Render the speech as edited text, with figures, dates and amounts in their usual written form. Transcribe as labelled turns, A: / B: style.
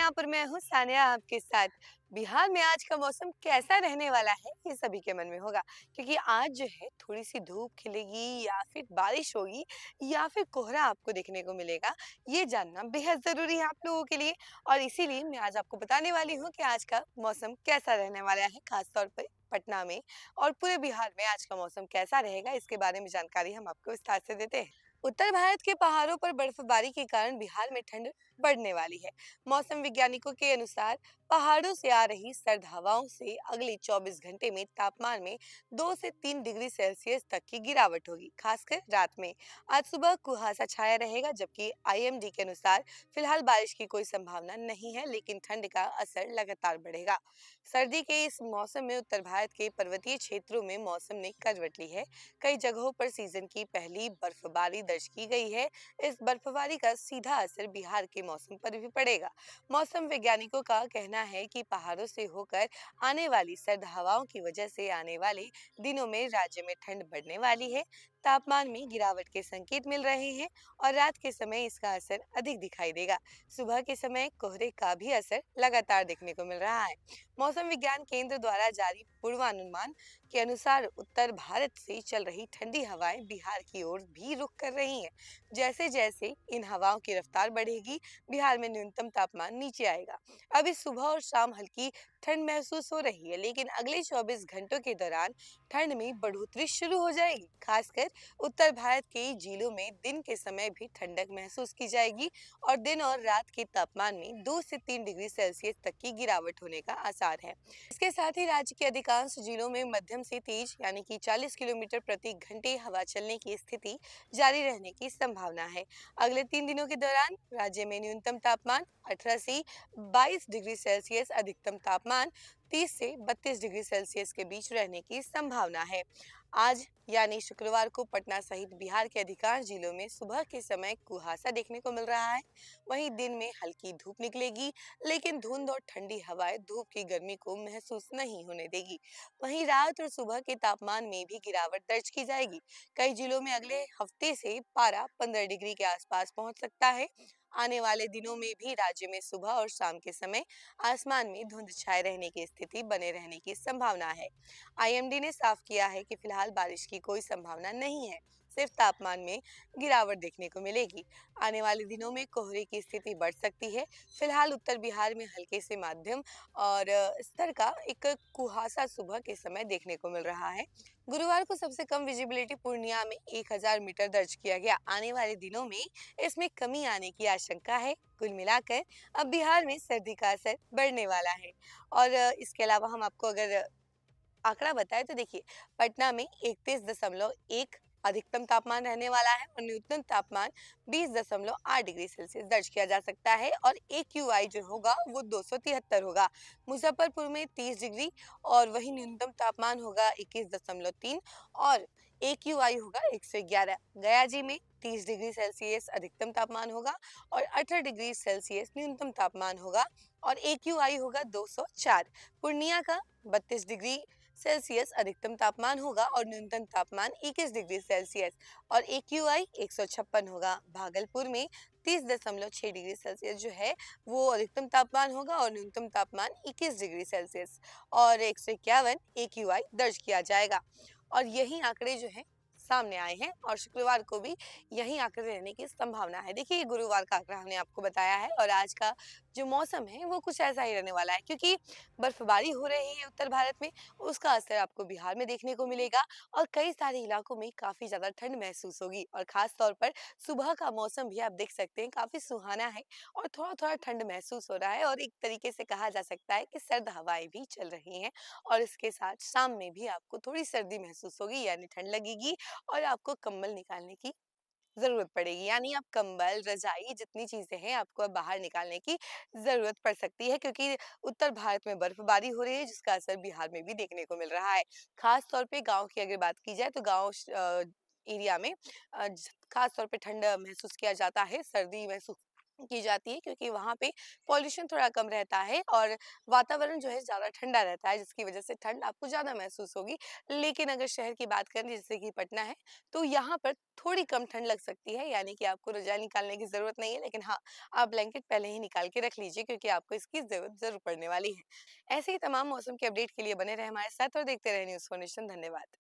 A: यहाँ पर मैं हूँ सानिया आपके साथ। बिहार में आज का मौसम कैसा रहने वाला है ये सभी के मन में होगा, क्योंकि आज जो है थोड़ी-सी धूप खिलेगी या फिर बारिश होगी या फिर कोहरा आपको देखने को मिलेगा, ये जानना बेहद ज़रूरी है आप लोगों के लिए। और इसीलिए मैं आज आपको बताने वाली हूँ कि आज का मौसम कैसा रहने वाला है, खास तौर पे पटना में और पूरे बिहार में आज का मौसम कैसा रहेगा, इसके बारे में जानकारी हम आपको विस्तार से देते हैं। उत्तर भारत के पहाड़ों पर बर्फबारी के कारण बिहार में ठंड बढ़ने वाली है। मौसम वैज्ञानिकों के अनुसार पहाड़ों से आ रही सर्द हवाओं से अगले 24 घंटे में तापमान में 2 से 3 डिग्री सेल्सियस तक की गिरावट होगी, खासकर रात में। आज सुबह कुहासा छाया रहेगा, जबकि आईएमडी के अनुसार फिलहाल बारिश की कोई संभावना नहीं है, लेकिन ठंड का असर लगातार बढ़ेगा। सर्दी के इस मौसम में उत्तर भारत के पर्वतीय क्षेत्रों में मौसम ने करवट ली है। कई जगहों पर सीजन की पहली बर्फबारी दर्ज की गई है। इस बर्फबारी का सीधा असर बिहार के मौसम पर भी पड़ेगा। मौसम वैज्ञानिकों का कहना है कि पहाड़ों से होकर आने वाली सर्द हवाओं की वजह से आने वाले दिनों में राज्य में ठंड बढ़ने वाली है। तापमान में गिरावट के संकेत मिल रहे हैं और रात के समय इसका असर अधिक दिखाई देगा। सुबह के समय कोहरे का भी असर लगातार देखने को मिल रहा है। मौसम विज्ञान केंद्र द्वारा जारी पूर्वानुमान के अनुसार उत्तर भारत से चल रही ठंडी हवाएं बिहार की ओर भी रुख कर रही हैं। जैसे जैसे इन हवाओं की रफ्तार बढ़ेगी, बिहार में न्यूनतम तापमान नीचे आएगा। अभी सुबह और शाम हल्की ठंड महसूस हो रही है, लेकिन अगले 24 घंटों के दौरान ठंड में बढ़ोतरी शुरू हो जाएगी। खासकर उत्तर भारत के जिलों में दिन के समय भी ठंडक महसूस की जाएगी और दिन और रात के तापमान में 2 से 3 डिग्री सेल्सियस तक की गिरावट होने का आसार है। इसके साथ ही राज्य के अधिकांश जिलों में मध्यम से तेज यानी कि 40 किलोमीटर प्रति घंटे हवा चलने की स्थिति जारी रहने की संभावना है। अगले 3 दिनों के दौरान राज्य में न्यूनतम तापमान 18 से 22 डिग्री सेल्सियस, अधिकतम तापमान 30 से 32 डिग्री सेल्सियस के बीच रहने की संभावना है। आज यानी शुक्रवार को पटना सहित बिहार के अधिकांश जिलों में सुबह के समय कुहासा देखने को मिल रहा है। वहीं दिन में हल्की धूप निकलेगी, लेकिन धुंध और ठंडी हवाएं धूप की गर्मी को महसूस नहीं होने देगी। वहीं रात और सुबह के तापमान में भी गिरावट दर्ज की जाएगी। कई जिलों में अगले हफ्ते से पारा 15 डिग्री के आसपास पहुंच सकता है। आने वाले दिनों में भी राज्य में सुबह और शाम के समय आसमान में धुंध छाए रहने की स्थिति बने रहने की संभावना है। आईएमडी ने साफ किया है कि फिलहाल बारिश की कोई संभावना नहीं है, सिर्फ तापमान में गिरावट देखने को मिलेगी। आने वाले दिनों में कोहरे की स्थिति बढ़ सकती है। फिलहाल उत्तर बिहार में हल्के से माध्यम और स्तर का एक कुहासा सुबह के समय देखने को मिल रहा है। गुरुवार को सबसे कम विजिबिलिटी पूर्णिया में 1000 मीटर दर्ज किया गया। आने वाले दिनों में इसमें कमी आने की आशंका है। कुल मिलाकर अब बिहार में सर्दी का असर बढ़ने वाला है। और इसके अलावा हम आपको अगर आंकड़ा बताएं तो देखिए, पटना में 31.1 अधिकतम तापमान रहने वाला है और न्यूनतम तापमान 20.8 डिग्री सेल्सियस दर्ज किया जा सकता है और AQI जो होगा वो 273 होगा। मुजफ्फरपुर में 30 डिग्री और वही न्यूनतम तापमान होगा 21.3 और AQI होगा 111। गया जी में 30 डिग्री सेल्सियस अधिकतम तापमान होगा और 18 डिग्री सेल्सियस न्यूनतम तापमान होगा और AQI होगा 204। पूर्णिया का 32 डिग्री सेल्सियस अधिकतम तापमान होगा और न्यूनतम तापमान 21 डिग्री सेल्सियस और AQI 156 होगा। भागलपुर में 30.6 डिग्री सेल्सियस जो है वो अधिकतम तापमान होगा और न्यूनतम तापमान 21 डिग्री सेल्सियस और 151 AQI दर्ज किया जाएगा। और यही आंकड़े जो है सामने आए हैं और शुक्रवार को भी यही आंकड़े रहने की संभावना है। देखिए, ये गुरुवार का आंकड़ा हमने आपको बताया है और आज का जो मौसम है वो कुछ ऐसा ही रहने वाला है, क्योंकि बर्फबारी हो रही है उत्तर भारत में, उसका असर आपको बिहार में देखने को मिलेगा और कई सारे इलाकों में काफी ज्यादा ठंड महसूस होगी और खास तौर पर सुबह का मौसम भी आप देख सकते हैं काफी सुहाना है और थोड़ा थोड़ा ठंड महसूस हो रहा है और एक तरीके से कहा जा सकता है कि सर्द हवाएं भी चल रही हैं और इसके साथ शाम में भी आपको थोड़ी सर्दी महसूस होगी यानी ठंड लगेगी और आपको कंबल निकालने की जरूरत पड़ेगी, यानी आप कंबल रजाई जितनी चीजें हैं आपको अब बाहर निकालने की जरूरत पड़ सकती है, क्योंकि उत्तर भारत में बर्फबारी हो रही है जिसका असर बिहार में भी देखने को मिल रहा है। खास तौर पे गांव की अगर बात की जाए तो गांव एरिया में खास तौर पे ठंड महसूस किया जाता है, सर्दी महसूस की जाती है क्योंकि वहाँ पे पॉल्यूशन थोड़ा कम रहता है और वातावरण जो है ज़्यादा ठंडा रहता है जिसकी वजह से ठंड आपको ज़्यादा महसूस होगी। लेकिन अगर शहर की बात करें जैसे कि पटना है, तो यहाँ पर थोड़ी कम ठंड लग सकती है, यानी कि आपको रज़ाई निकालने की ज़रूरत नहीं है, लेकिन हाँ, आप ब्लैंकेट पहले ही निकाल के रख लीजिए क्योंकि आपको इसकी ज़रूरत ज़रूर पड़ने वाली है। ऐसे ही तमाम मौसम के अपडेट के लिए बने रहें हमारे साथ और देखते रहें न्यूज़ फ़ॉर नेशन। धन्यवाद।